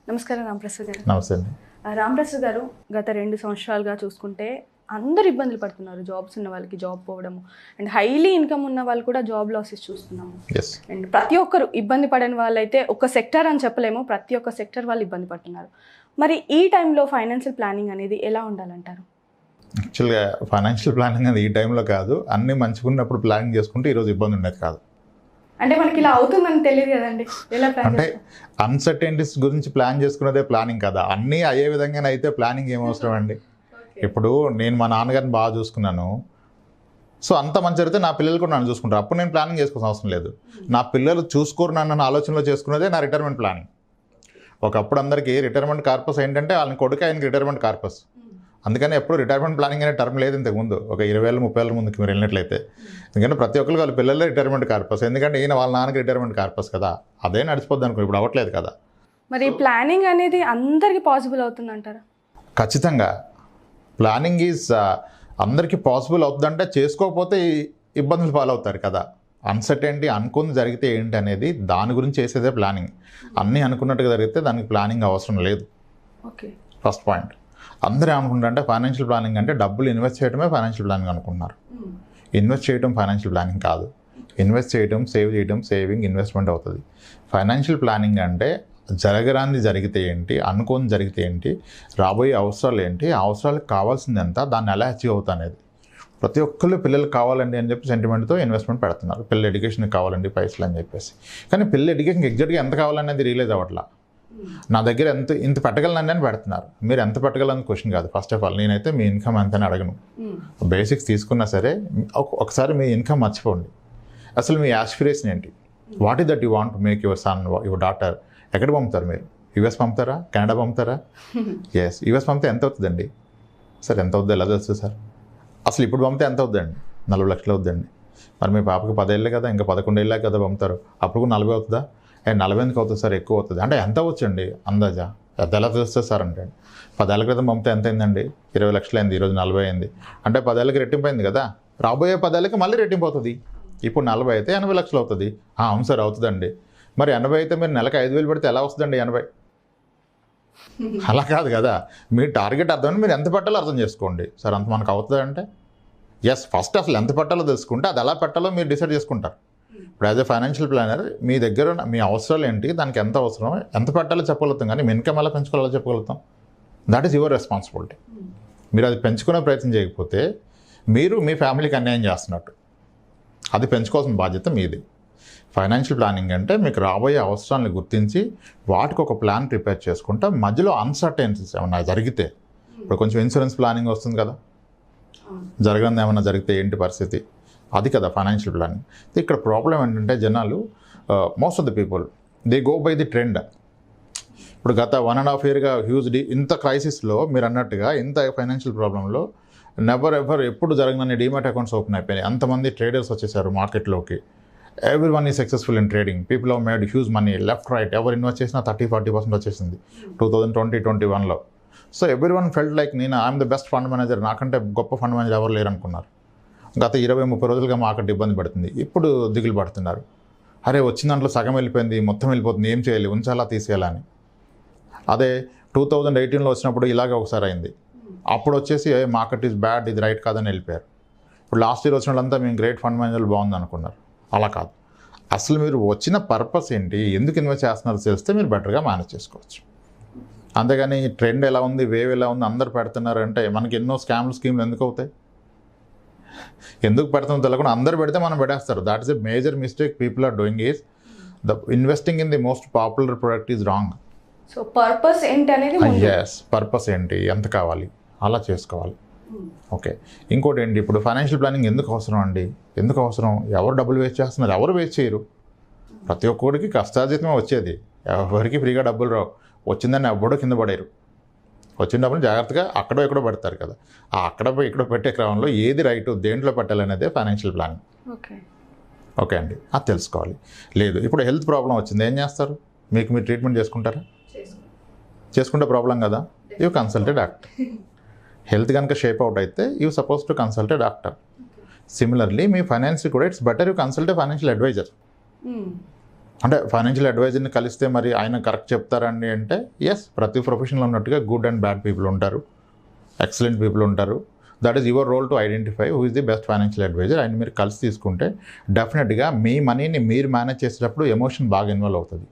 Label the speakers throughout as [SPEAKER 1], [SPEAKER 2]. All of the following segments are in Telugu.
[SPEAKER 1] నమస్కారం రామప్రసాద్ గారు.
[SPEAKER 2] నమస్తే అండి.
[SPEAKER 1] రామప్రసాద్ గారు, గత 2 సంవత్సరాలుగా చూసుకుంటే అందరు ఇబ్బందులు పడుతున్నారు. జాబ్స్ ఉన్న వాళ్ళకి జాబ్ పోవడము, అండ్ హైలీ ఇన్కమ్ ఉన్న వాళ్ళు కూడా జాబ్ లాసెస్ చూస్తున్నాము. అండ్ ప్రతి ఒక్కరు ఇబ్బంది పడని వాళ్ళైతే ఒక సెక్టర్ అని చెప్పలేము, ప్రతి ఒక్క సెక్టర్ వాళ్ళు ఇబ్బంది పడుతున్నారు. మరి ఈ టైంలో ఫైనాన్షియల్ ప్లానింగ్ అనేది ఎలా ఉండాలంటారు?
[SPEAKER 2] యాక్చువల్గా ఫైనాన్షియల్ ప్లానింగ్ అనేది ఈ టైంలో కాదు, అన్నీ మంచిగా ఉన్నప్పుడు ప్లానింగ్ చేసుకుంటే ఈరోజు ఇబ్బంది ఉండేది కాదు.
[SPEAKER 1] అంటే మనకి ఇలా అవుతుందని తెలియదు కదండి, ఎలా ప్లాన్
[SPEAKER 2] అంటే అన్సర్టెనిటీస్ గురించి ప్లాన్ చేసుకున్నదే ప్లానింగ్ కదా. అన్నీ అయ్యే విధంగానే అయితే ప్లానింగ్ ఏమవసరం అండి. ఇప్పుడు నేను మా నాన్నగారిని బాగా చూసుకున్నాను, సో అంత మంచి జరిగితే నా పిల్లలు కూడా నన్ను చూసుకుంటారు. అప్పుడు నేను ప్లానింగ్ చేసుకోవాల్సిన అవసరం లేదు. నా పిల్లలు చూసుకోరు నన్ను ఆలోచనలో చేసుకున్నదే నా రిటైర్మెంట్ ప్లానింగ్. ఒకప్పుడు అందరికీ రిటైర్మెంట్ కార్పస్ ఏంటంటే వాళ్ళని కొడుకు ఆయనకి రిటైర్మెంట్ కార్పస్. అందుకని ఎప్పుడు రిటైర్మెంట్ ప్లానింగ్ అనే టర్మ్ లేదు ఇంతకుముందు. ఒక 20 ఏళ్ళు 30 ఏళ్ళ ముందుకి మీరు వెళ్ళినట్లయితే. ఎందుకంటే ప్రతి ఒక్కరికి వాళ్ళ పిల్లలే రిటైర్మెంట్ కార్పస్. ఎందుకంటే ఈయన వాళ్ళ నాన్నకి రిటైర్మెంట్ కార్పస్ కదా, అదే నడిచిపోద్ది అనుకో. ఇప్పుడు అవ్వట్లేదు కదా.
[SPEAKER 1] మరి ప్లానింగ్ అనేది అందరికీ పాసిబుల్ అవుతుందంటారా?
[SPEAKER 2] ఖచ్చితంగా ప్లానింగ్ ఈజ్ అందరికీ పాసిబుల్ అవుతుందంటే, చేసుకోకపోతే ఇబ్బందులు పాలవుతారు కదా. అన్సర్టెనిటీ అనుకుంది జరిగితే ఏంటి అనేది దాని గురించి చేసేదే ప్లానింగ్. అన్నీ అనుకున్నట్టుగా జరిగితే దానికి ప్లానింగ్ అవసరం లేదు.
[SPEAKER 1] Okay,
[SPEAKER 2] first point. అందరూ ఏమనుకుంటారంటే ఫైనాన్షియల్ ప్లానింగ్ అంటే డబ్బులు ఇన్వెస్ట్ చేయడమే ఫైనాన్షియల్ ప్లానింగ్ అనుకుంటున్నారు. ఇన్వెస్ట్ చేయడం ఫైనాన్షియల్ ప్లానింగ్ కాదు. ఇన్వెస్ట్ చేయడం, సేవ్ చేయడం, సేవింగ్ ఇన్వెస్ట్మెంట్ అవుతుంది. ఫైనాన్షియల్ ప్లానింగ్ అంటే జరగరాంది జరిగితే ఏంటి, అనుకోని జరిగితే ఏంటి, రాబోయే అవసరాలు ఏంటి, ఆ అవసరాలకు కావాల్సింది ఎంత, దాన్ని ఎలా అచీవ్ అవుతా అనేది. ప్రతి ఒక్కళ్ళు పిల్లలు కావాలండి అని చెప్పి సెంటిమెంట్తో ఇన్వెస్ట్మెంట్ పెడుతున్నారు. పిల్లల ఎడ్యుకేషన్కి కావాలండి పైసలు అని చెప్పేసి. కానీ పిల్లల ఎడ్యుకేషన్కి ఎగ్జాక్ట్గా ఎంత కావాలనేది రియలైజ్ అవ్వట్లా. నా దగ్గర ఇంత పెట్టగలనండి అని పెడుతున్నారు. మీరు ఎంత పెట్టగలని క్వశ్చన్ కాదు. ఫస్ట్ ఆఫ్ ఆల్ నేనైతే మీ ఇన్కమ్ ఎంత అని అడగను. బేసిక్స్ తీసుకున్నా సరే ఒకసారి మీ ఇన్కమ్ మర్చిపోండి. అసలు మీ యాస్పిరేషన్ ఏంటి? What is that you want to make your son, your daughter? ఎక్కడ పంపుతారు మీరు? యూఎస్ పంపుతారా? కెనడా పంపుతారా? ఎస్. యూఎస్ పంపితే ఎంత అవుతుందండి సార్? ఎంత అవుతుంది ఎలా తెలుస్తుంది సార్? అసలు ఇప్పుడు పంపితే ఎంత అవుతుందండి? 40 లక్షలు అవుతుందండి. మరి మీ పాపకి 10 ఏళ్ళే కదా, ఇంకా 11 ఏళ్ళే కదా పంపుతారు. అప్పుడు కూడా 40 అవుతుందా? 40 ఎందుకు అవుతుంది సార్? ఎక్కువ అవుతుంది అంటే ఎంత అవచ్చండి అందాజా? ఎంత ఎలా తెలుస్తుంది సార్ అంటే 10 ఏళ్ళ క్రితం పంపితే ఎంత అయిందండి? 20 లక్షలు అయింది, ఈరోజు 40 అయింది. అంటే 10 ఏళ్ళకి రెట్టింపు అయింది కదా. రాబోయే 10 ఏళ్ళకి మళ్ళీ రెట్టింపు అవుతుంది. ఇప్పుడు 40 అయితే 80 లక్షలు అవుతుంది. అవును సార్ అవుతుందండి. మరి 80 అయితే మీరు నెలకు 5,000 పెడితే ఎలా వస్తుందండి 80? అలా కాదు కదా. మీ టార్గెట్ అర్థం, మీరు ఎంత పెట్టాలో అర్థం చేసుకోండి. సార్ అంత మనకు అవుతుందంటే ఎస్. ఫస్ట్ అసలు ఎంత పెట్టాలో తెలుసుకుంటే అది ఎలా పెట్టాలో మీరు డిసైడ్ చేసుకుంటారు. ఇప్పుడు యాజ్ ఎ ఫైనాన్షియల్ ప్లానర్ మీ దగ్గర మీ అవసరాలు ఏంటి, దానికి ఎంత అవసరం, ఎంత పెట్టాలో చెప్పగలుగుతాం. కానీ మీ ఇన్కమ్ ఎలా పెంచుకోవాలో చెప్పగలుగుతాం. That is your responsibility. మీరు అది పెంచుకునే ప్రయత్నం చేయకపోతే మీరు మీ ఫ్యామిలీకి అన్యాయం చేస్తున్నట్టు. అది పెంచుకోవాల్సిన బాధ్యత మీది. ఫైనాన్షియల్ ప్లానింగ్ అంటే మీకు రాబోయే అవసరాలను గుర్తించి వాటికి ఒక ప్లాన్ ప్రిపేర్ చేసుకుంటా. మధ్యలో అన్సర్టెనిటీస్ ఏమన్నా జరిగితే, ఇప్పుడు కొంచెం ఇన్సూరెన్స్ ప్లానింగ్ వస్తుంది కదా, జరగని ఏమన్నా జరిగితే ఏంటి పరిస్థితి, అది కదా ఫైనాన్షియల్ ప్లానింగ్. ఇక్కడ ప్రాబ్లం ఏంటంటే జనాలు, most of the people they go by the trend. ఇప్పుడు గత 1.5 ఇయర్గా హ్యూజ్ ఇంత క్రైసిస్లో మీరు అన్నట్టుగా ఇంత ఫైనాన్షియల్ ప్రాబ్లంలో నెవర్ ఎవర్ ఎప్పుడు జరగనని డీమాట్ అకౌంట్స్ ఓపెన్ అయిపోయినాయి. అంతమంది ట్రేడర్స్ వచ్చేసారు మార్కెట్లోకి. ఎవ్రీ వన్ ఈ successful in trading. People have made huge money left right. ఎవరు ఇన్వెస్ట్ చేసినా 30-40% వచ్చేసింది 2020-21లో. So every one felt like నేను I'm the best fund manager, నాకంటే గొప్ప ఫండ్ మేనేజర్ ఎవరు లేరు అనుకున్నారు. గత 20-30 రోజులుగా మార్కెట్ ఇబ్బంది పడుతుంది. ఇప్పుడు దిగులు పడుతున్నారు. అరే వచ్చిన దాంట్లో సగం వెళ్ళిపోయింది, మొత్తం వెళ్ళిపోతుంది, ఏం చేయాలి, ఉంచాలా తీసేయాలా అని. అదే 2018లో వచ్చినప్పుడు ఇలాగే ఒకసారి అయింది. అప్పుడు వచ్చేసి మార్కెట్ ఈజ్ బ్యాడ్, ఇది రైట్ కాదని వెళ్ళిపోయారు. ఇప్పుడు లాస్ట్ ఇయర్ వచ్చిన వాళ్ళంతా మేము గ్రేట్ ఫండ్ మేనేజర్ బాగుంది అనుకున్నారు. అలా కాదు. అసలు మీరు వచ్చిన పర్పస్ ఏంటి, ఎందుకు ఇన్వెస్ట్ చేస్తున్నారో తెలిస్తే మీరు బెటర్గా మేనేజ్ చేసుకోవచ్చు. అంతేగాని ట్రెండ్ ఎలా ఉంది, వేవ్ ఎలా ఉంది, అందరు పెడుతున్నారంటే మనకి ఎన్నో స్కీమ్లు ఎందుకు అవుతాయి? ఎందుకు పెడతామో తెలియకుండా అందరు పెడితే మనం పెట్టేస్తారు. That is a major mistake people are doing. Is the investing in the most popular product is wrong.
[SPEAKER 1] So purpose ఏంటి అనేది,
[SPEAKER 2] ఎస్, పర్పస్ ఏంటి, ఎంత కావాలి, అలా చేసుకోవాలి. ఓకే. ఇంకోటి ఏంటి, ఇప్పుడు ఫైనాన్షియల్ ప్లానింగ్ ఎందుకు అవసరం అండి? ఎందుకు అవసరం? ఎవరు డబ్బులు వేస్ట్ చేస్తున్నారు? ఎవరు వేస్ట్ చేయరు. ప్రతి ఒక్కరికి కష్టార్జితమే వచ్చేది. ఎవరికి ఫ్రీగా డబ్బులు రావు. వచ్చిందని ఎవ్వడో కింద పడేరు. వచ్చిన డబ్బులు జాగ్రత్తగా అక్కడో ఎక్కడో పెడతారు కదా. ఆ అక్కడ ఇక్కడ పెట్టే క్రమంలో ఏది రైట్, దేంట్లో పెట్టాలనేదే ఫైనాన్షియల్ ప్లానింగ్. ఓకే అండి, అది తెలుసుకోవాలి. లేదు ఇప్పుడు హెల్త్ ప్రాబ్లం వచ్చింది, ఏం చేస్తారు? మీరు ట్రీట్మెంట్ చేసుకుంటారా? చేసుకుంటే ప్రాబ్లం కదా, you consult a doctor. Health కనుక షేప్ అవుట్ అయితే you suppose to consult a doctor. Similarly మీ ఫైనాన్స్ కూడా it's better you consult a financial advisor. అంటే ఫైనాన్షియల్ అడ్వైజర్ని కలిస్తే మరి ఆయన కరెక్ట్ చెప్తారండి అంటే ఎస్, ప్రతి ప్రొఫెషన్లో ఉన్నట్టుగా గుడ్ అండ్ బ్యాడ్ పీపుల్ ఉంటారు, ఎక్సలెంట్ పీపుల్ ఉంటారు. That is your role to identify who is the best financial adviser. ఆయన మీరు కలిసి తీసుకుంటే డెఫినెట్గా మీ మనీని మీరు మేనేజ్ చేసేటప్పుడు ఎమోషన్ బాగా ఇన్వాల్వ్ అవుతుంది.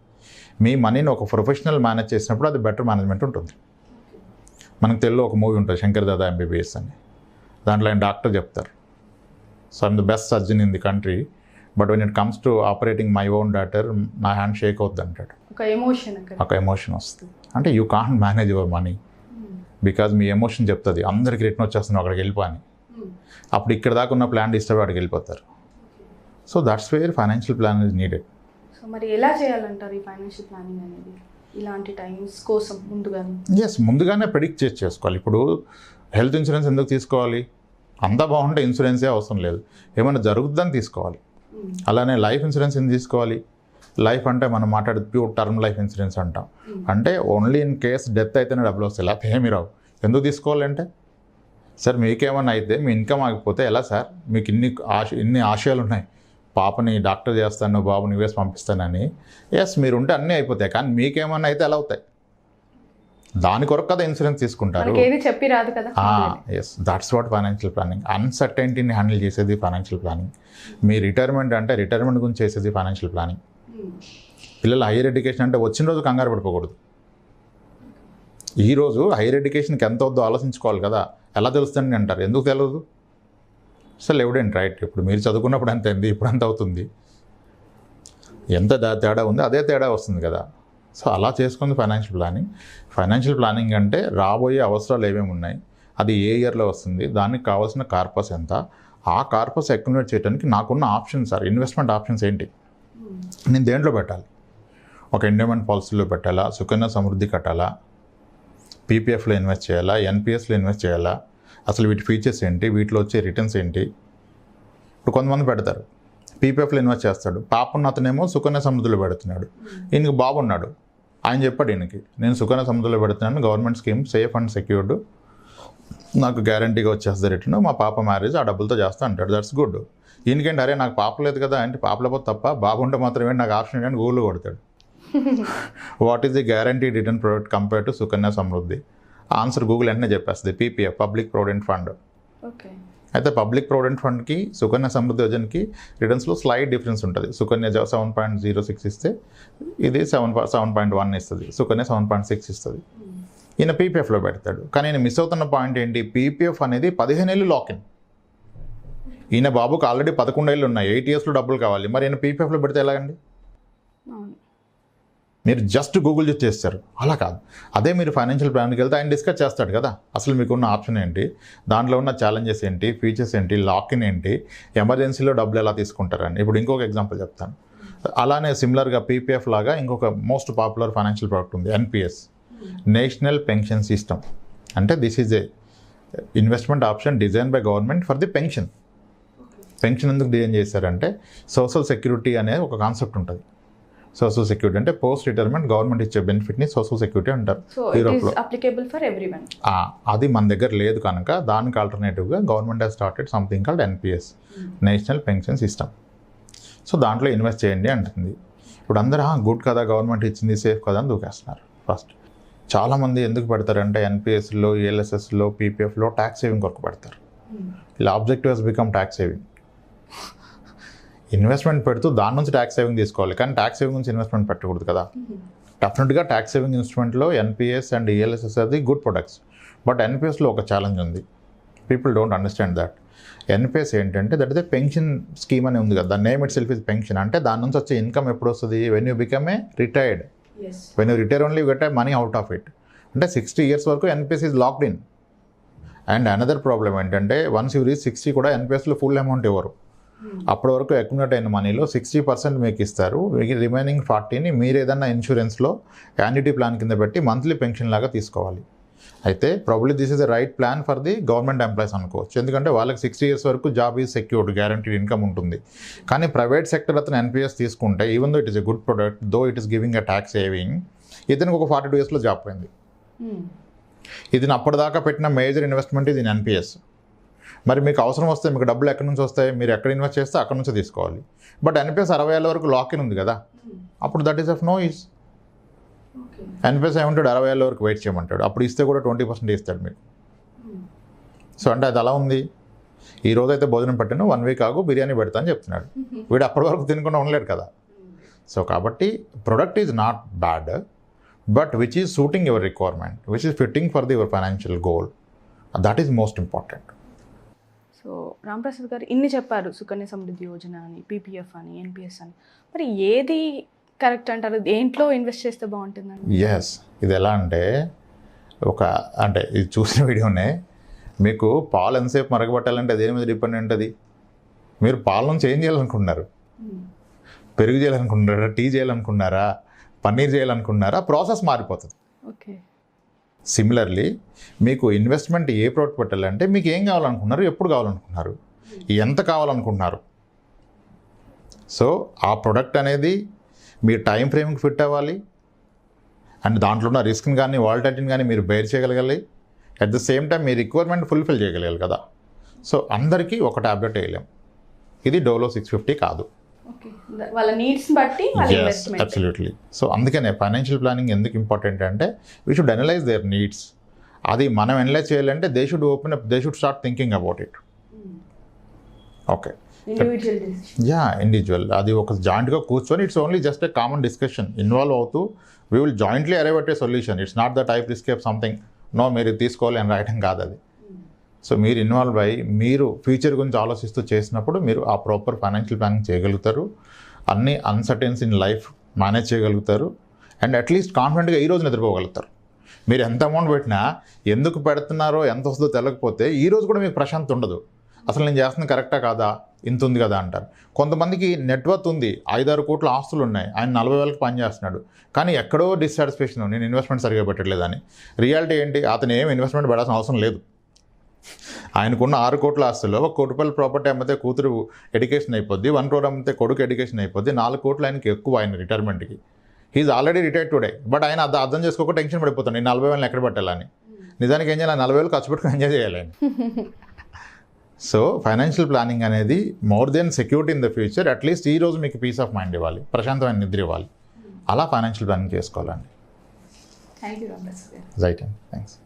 [SPEAKER 2] మీ మనీని ఒక ప్రొఫెషనల్ మేనేజ్ చేసినప్పుడు అది బెటర్ మేనేజ్మెంట్ ఉంటుంది. మనకు తెలుగులో ఒక మూవీ ఉంటుంది శంకర్ దాదా ఎంబీబీఎస్ అని. దాంట్లో ఆయన డాక్టర్ చెప్తారు, so I'm the best surgeon in the country, but when it comes to operating my own daughter నా హ్యాండ్ షేక్ అవుతుంది అంటాడు. ఒక ఎమోషన్ వస్తుంది. అంటే you can't manage your money because me emotion చెప్తుంది అందరికి రిటర్న్ వచ్చేస్తుంది అక్కడికి వెళ్ళిపోని. అప్పుడు ఇక్కడ దాకా ఉన్న ప్లాన్ డిస్టర్బ్ అక్కడికి వెళ్ళిపోతారు. So that's where financial plan is needed.
[SPEAKER 1] So మరి ఎలా చేయాలంటారు ఈ ఫైనాన్షియల్ ప్లానింగ్ అనేది ఇలాంటి టైమ్స్ కోసం ముందుగానే?
[SPEAKER 2] ముందుగానే ప్రెడిక్ట్ చేసుకోవాలి. ఇప్పుడు హెల్త్ ఇన్సూరెన్స్ ఎందుకు తీసుకోవాలి? అంతా బాగుంటే ఇన్సూరెన్సే అవసరం లేదు, ఏమైనా జరుగుతుందని తీసుకోవాలి. అలానే లైఫ్ ఇన్సూరెన్స్ ఎందుకు తీసుకోవాలి? లైఫ్ అంటే మనం మాట్లాడేది ప్యూర్ టర్మ్ లైఫ్ ఇన్సూరెన్స్ అంటాం. అంటే ఓన్లీ ఇన్ కేస్ డెత్ అయితేనే డబ్బులు వస్తాయి, లేకపోతే ఏమీ రావు. ఎందుకు తీసుకోవాలంటే సార్ మీకేమన్నా అయితే మీ ఇన్కమ్ ఆగిపోతే ఎలా సార్? మీకు ఇన్ని ఆశయాలు ఉన్నాయి, పాపని డాక్టర్ చేస్తాను, బాబుని యూఎస్ పంపిస్తానని. ఎస్, మీరు ఉంటే అన్నీ అయిపోతాయి, కానీ మీకేమన్నా అయితే ఎలా అవుతాయి? దాని కొరకు కదా ఇన్సూరెన్స్ తీసుకుంటారు.
[SPEAKER 1] చెప్పి రాదు కదా.
[SPEAKER 2] Yes, that's what financial planning. అన్సర్టైనిటీని హ్యాండిల్ చేసేది ఫైనాన్షియల్ ప్లానింగ్. మీ రిటైర్మెంట్ అంటే రిటైర్మెంట్ గురించి చేసేది ఫైనాన్షియల్ ప్లానింగ్. పిల్లలు హైయర్ ఎడ్యుకేషన్ అంటే వచ్చిన రోజు కంగారు పడిపోకూడదు. ఈరోజు హైయర్ ఎడ్యుకేషన్కి ఎంత అవుద్దో ఆలోచించుకోవాలి కదా. ఎలా తెలుస్తుంది అంటారు, ఎందుకు తెలియదు? అసలు ఎవిడెంట్ రైట్. ఇప్పుడు మీరు చదువుకున్నప్పుడు ఎంత అయింది, ఇప్పుడు ఎంత అవుతుంది, ఎంత తేడా ఉంది, అదే తేడా వస్తుంది కదా. సో అలా చేసుకుంది ఫైనాన్షియల్ ప్లానింగ్. ఫైనాన్షియల్ ప్లానింగ్ అంటే రాబోయే అవసరాలు ఏమేమి ఉన్నాయి, అది ఏ ఇయర్లో వస్తుంది, దానికి కావాల్సిన కార్పస్ ఎంత, ఆ కార్పస్ అక్యుములేట్ చేయడానికి నాకున్న ఆప్షన్స్ సార్, ఇన్వెస్ట్మెంట్ ఆప్షన్స్ ఏంటి, నేను దేంట్లో పెట్టాలి? ఒక ఎండోమెంట్ పాలసీలో పెట్టాలా, సుకన్య సమృద్ధి కట్టాలా, పీపీఎఫ్లో ఇన్వెస్ట్ చేయాలా, ఎన్పిఎస్లో ఇన్వెస్ట్ చేయాలా, అసలు వీటి ఫీచర్స్ ఏంటి, వీటిలో వచ్చే రిటర్న్స్ ఏంటి? ఇప్పుడు కొంతమంది పెడతారు పీపీఎఫ్లో ఇన్వెస్ట్ చేస్తాడు, పాపన్న అతనేమో సుకన్య సమృద్ధిలో పెడుతున్నాడు. ఈయనకి బాబున్నాడు, ఆయన చెప్పాడు ఈయనకి నేను సుకన్య సమృద్ధిలో పెడుతున్నాను, government scheme, safe and secured, నాకు గ్యారంటీగా వచ్చేస్తుంది రిటర్న్, మా పాప మ్యారేజ్ ఆ డబ్బులతో చేస్తా అంటాడు. That's good. ఈయనకేంటి, అరే నాకు పాప లేదు కదా అంటే, పాప లేకపోతే తప్ప, బాబుంటే మాత్రం ఏంటి నాకు ఆప్షన్ ఏంటని గూగుల్లో కొడతాడు. What is the guarantee return product compare to Sukanya Samriddhi? Answer Google వెంటనే చెప్పేస్తుంది, పీపీఎఫ్, పబ్లిక్ ప్రావిడెంట్ ఫండ్. అయితే పబ్లిక్ ప్రావిడెంట్ ఫండ్కి సుకన్య సమృద్ధి యోజనకి రిటర్న్స్లో స్లైట్ డిఫరెన్స్ ఉంటుంది. సుకన్య 7.06 ఇస్తే ఇది 7.1 ఇస్తుంది, సుకన్య 7.6 ఇస్తుంది. ఈయన పీపీఎఫ్లో పెడతాడు. కానీ ఈయన మిస్ అవుతున్న పాయింట్ ఏంటి, పీపీఎఫ్ అనేది 15 ఏళ్ళు లాకిన్. ఈయన బాబుకి ఆల్రెడీ 11 ఏళ్ళు ఉన్నాయి, 8 ఇయర్స్లో డబ్బులు కావాలి, మరి ఈయన పీపీఎఫ్లో పెడితే ఎలాగండి? మీరు జస్ట్ గూగుల్ చూసి చేస్తారు, అలా కాదు. అదే మీరు ఫైనాన్షియల్ ప్లాన్కి వెళ్తే ఆయన డిస్కస్ చేస్తాడు కదా, అసలు మీకున్న ఆప్షన్ ఏంటి, దాంట్లో ఉన్న ఛాలెంజెస్ ఏంటి, ఫీచర్స్ ఏంటి, లాక్-ఇన్ ఏంటి, ఎమర్జెన్సీలో డబ్బులు ఎలా తీసుకుంటారని. ఇప్పుడు ఇంకొక ఎగ్జాంపుల్ చెప్తాను. అలానే సిమిలర్గా పీపీఎఫ్ లాగా ఇంకొక మోస్ట్ పాపులర్ ఫైనాన్షియల్ ప్రోడక్ట్ ఉంది, ఎన్పిఎస్, నేషనల్ పెన్షన్ సిస్టమ్. అంటే this is a investment option design by government for the pension. Pension ఎందుకు డిజైన్ చేశారంటే సోషల్ సెక్యూరిటీ అనే ఒక కాన్సెప్ట్ ఉంటుంది. సోషల్ సెక్యూరిటీ అంటే పోస్ట్ రిటైర్మెంట్ గవర్నమెంట్ ఇచ్చే బెనిఫిట్ని సోషల్ సెక్యూరిటీ అంటారు. యూరోప్లో అది మన దగ్గర లేదు కనుక దానికి ఆల్టర్నేటివ్గా government has started something called NPS, national pension system. So దాంట్లో ఇన్వెస్ట్ చేయండి అంటుంది. ఇప్పుడు అందరూ గుడ్ కదా, గవర్నమెంట్ ఇచ్చింది, సేఫ్ కదా అని దూకేస్తున్నారు. ఫస్ట్ చాలామంది ఎందుకు పెడతారంటే ఎన్పిఎస్లో, ఈఎల్ఎస్ఎస్లో, పీపీఎఫ్లో ట్యాక్స్ సేవింగ్ కొరకు పెడతారు. ఇలా objective has become tax saving. Investment పెడుతూ దాని నుంచి ట్యాక్స్ సేవింగ్ తీసుకోవాలి, కానీ ట్యాక్స్ సేవింగ్ నుంచి ఇన్వెస్ట్మెంట్ పెట్టకూడదు కదా. డెఫినెట్గా ట్యాక్స్ సేవింగ్ ఇన్స్ట్రుమెంట్లో ఎన్పిఎస్ అండ్ ఈఎల్ఎస్ఎస్ అది గుడ్ ప్రొడక్ట్స్. బట్ ఎన్పిఎస్లో ఒక ఛాలెంజ్ ఉంది, people don't understand that. NPS ఏంటంటే that is a pension scheme అని ఉంది కదా, the name itself is pension. అంటే దాని నుంచి వచ్చే ఇన్కమ్ ఎప్పుడు వస్తుంది, when you become a retired. When you retire only you get a money out of it. అంటే 60 years వరకు NPS is locked in. And another problem ఏంటంటే వన్స్ యూ రీచ్ 60 కూడా ఎన్పిఎస్లో ఫుల్ అమౌంట్ ఇవ్వరు. అప్పటి వరకు అక్యుములేట్ అయిన మనీలో 60% మీకు ఇస్తారు, రిమైనింగ్ 40ని మీరు ఏదన్నా ఇన్సూరెన్స్లో యాన్యుటీ ప్లాన్ కింద పెట్టి మంత్లీ పెన్షన్ లాగా తీసుకోవాలి. అయితే probably this is the right plan for the government employees అనుకోవచ్చు, ఎందుకంటే వాళ్ళకి 60 years వరకు job is secured, guaranteed income ఉంటుంది. కానీ ప్రైవేట్ సెక్టర్ అతను ఎన్పిఎస్ తీసుకుంటే even though it is a good product, though it is giving a tax saving, ఇతనికి ఒక 42 yearsలో జాబ్ పోయింది. ఇది అప్పటిదాకా పెట్టిన మేజర్ ఇన్వెస్ట్మెంట్ ఇది ఎన్పిఎస్. మరి మీకు అవసరం వస్తే మీకు డబ్బులు ఎక్కడి నుంచి వస్తాయి, మీరు ఎక్కడ ఇన్వెస్ట్ చేస్తే అక్కడ నుంచి తీసుకోవాలి. బట్ ఎన్పిఎస్ 60 ఏళ్ళ వరకు లాక్ ఇన్ ఉంది కదా, అప్పుడు that is of no use. NPS ఏమంటాడు 60 ఏళ్ళ వరకు వెయిట్ చేయమంటాడు, అప్పుడు ఇస్తే కూడా 20% ఇస్తాడు మీకు. సో అంటే అది అలా ఉంది. ఈ రోజు అయితే భోజనం పెట్టాను, 1 వీక్ ఆగు బిర్యానీ పెడతా అని చెప్తున్నాడు. వీడు అప్పటి వరకు తినకుండా ఉండలేడు కదా. సో కాబట్టి product is not bad, but which is suiting your requirement, which is fitting for your financial goal, that is most important.
[SPEAKER 1] So Ramprasad గారు ఇన్ని చెప్పారు, సుకన్య సమృద్ధి యోజన అని, పీపీఎఫ్ అని, ఎన్పిఎస్ అని. మరి ఏది కరెక్ట్ అంటారు, దేంట్లో ఇన్వెస్ట్ చేస్తే బాగుంటుందండి?
[SPEAKER 2] ఎస్, ఇది ఎలా అంటే అంటే ఇది చూసిన వీడియోనే, మీకు పాలు ఎంతసేపు మరగబట్టాలంటే దేని మీద డిపెండెంట్ అది? మీరు పాలను చేంజ్ చేయాలనుకుంటున్నారు, పెరుగు చేయాలనుకుంటున్నారా, టీ చేయాలనుకున్నారా, పన్నీర్ చేయాలనుకున్నారా, ప్రాసెస్ మారిపోతుంది.
[SPEAKER 1] ఓకే.
[SPEAKER 2] సిమిలర్లీ మీకు ఇన్వెస్ట్మెంట్ ఏ ప్రోడక్ట్ పెట్టాలంటే మీకు ఏం కావాలనుకున్నారు, ఎప్పుడు కావాలనుకున్నారు, ఎంత కావాలనుకుంటున్నారు. సో ఆ ప్రోడక్ట్ అనేది మీ టైం ఫ్రేమ్కి ఫిట్ అవ్వాలి, అండ్ దాంట్లో ఉన్న రిస్క్ని కానీ వాలటిలిటీని కానీ మీరు బేర్ చేయగలగాలి. At the same time me requirement fulfil చేయగలగాలి కదా. సో అందరికీ ఒక ట్యాబ్లెట్ వేయలేం, ఇది డోలో 650 కాదు.
[SPEAKER 1] వాళ్ళ నీడ్స్ని బట్టి
[SPEAKER 2] అబ్సల్యూట్లీ. సో అందుకనే ఫైనాన్షియల్ ప్లానింగ్ ఎందుకు ఇంపార్టెంట్ అంటే we should analyse their needs. అది మనం అనలైజ్ చేయాలంటే they should open up, they should start thinking about it. Okay, individual. అది ఒక జాయింట్గా కూర్చొని, it's only just a common discussion, involve అవుతూ we will jointly arrive at a solution. It's not the type escape something, no మీరు తీసుకోవాలి అని రాయటం కాదు అది. సో మీరు ఇన్వాల్వ్ అయ్యి మీరు ఫ్యూచర్ గురించి ఆలోచిస్తూ చేసినప్పుడు మీరు ఆ ప్రాపర్ ఫైనాన్షియల్ ప్లానింగ్ చేయగలుగుతారు, అన్ని అన్సర్టెన్స్ ఇన్ లైఫ్ మేనేజ్ చేయగలుగుతారు, అండ్ అట్లీస్ట్ కాన్ఫిడెంట్గా ఈ రోజు నిద్రపోగలుగుతారు. మీరు ఎంత అమౌంట్ పెట్టినా ఎందుకు పెడుతున్నారో ఎంత వస్తుందో తెలియకపోతే ఈ రోజు కూడా మీకు ప్రశాంతత ఉండదు. అసలు నేను చేస్తుంది కరెక్టా కాదా, ఇంత ఉంది కదా అంటారు. కొంతమందికి నెట్వర్త్ ఉంది, 5-6 కోట్ల ఆస్తులు ఉన్నాయి, ఆయన 40,000కి పని చేస్తున్నాడు, కానీ ఎక్కడో డిస్సాటిస్ఫాక్షన్, నేను ఇన్వెస్ట్మెంట్ సరిగా పెట్టట్లేదని. రియాలిటీ ఏంటి, అతను ఏం ఇన్వెస్ట్మెంట్ పెట్టాల్సిన అవసరం లేదు. ఆయనకున్న 6 కోట్ల ఆస్తుల్లో 1 కోటి రూపాయల ప్రాపర్టీ అమ్మితే కూతురు ఎడ్యుకేషన్ అయిపోద్ది, 1 crore అమ్మితే కొడుకు ఎడ్యుకేషన్ అయిపోద్ది, 4 కోట్లు ఆయనకి ఎక్కువ ఆయన రిటైర్మెంట్కి. He is already retired today, but ఆయన అర్థం చేసుకోక టెన్షన్ పడిపోతాడు, నేను 40,000 ఎక్కడ పెట్టాలని. నిజానికి ఏం చేయాలి, 40,000 ఖర్చు పెట్టుకుని ఎంజాయ్ చేయాలి. సో ఫైనాన్షియల్ ప్లానింగ్ అనేది more than security in the future, at least ఈ రోజు మీకు పీస్ ఆఫ్ మైండ్ ఇవ్వాలి, ప్రశాంతమైన నిద్ర ఇవ్వాలి. అలా ఫైనాన్షియల్ ప్లానింగ్ చేసుకోవాలండి.
[SPEAKER 1] థ్యాంక్ యూ రాంప్రసాద్ గారు.
[SPEAKER 2] రైట్ అండి, థ్యాంక్స్.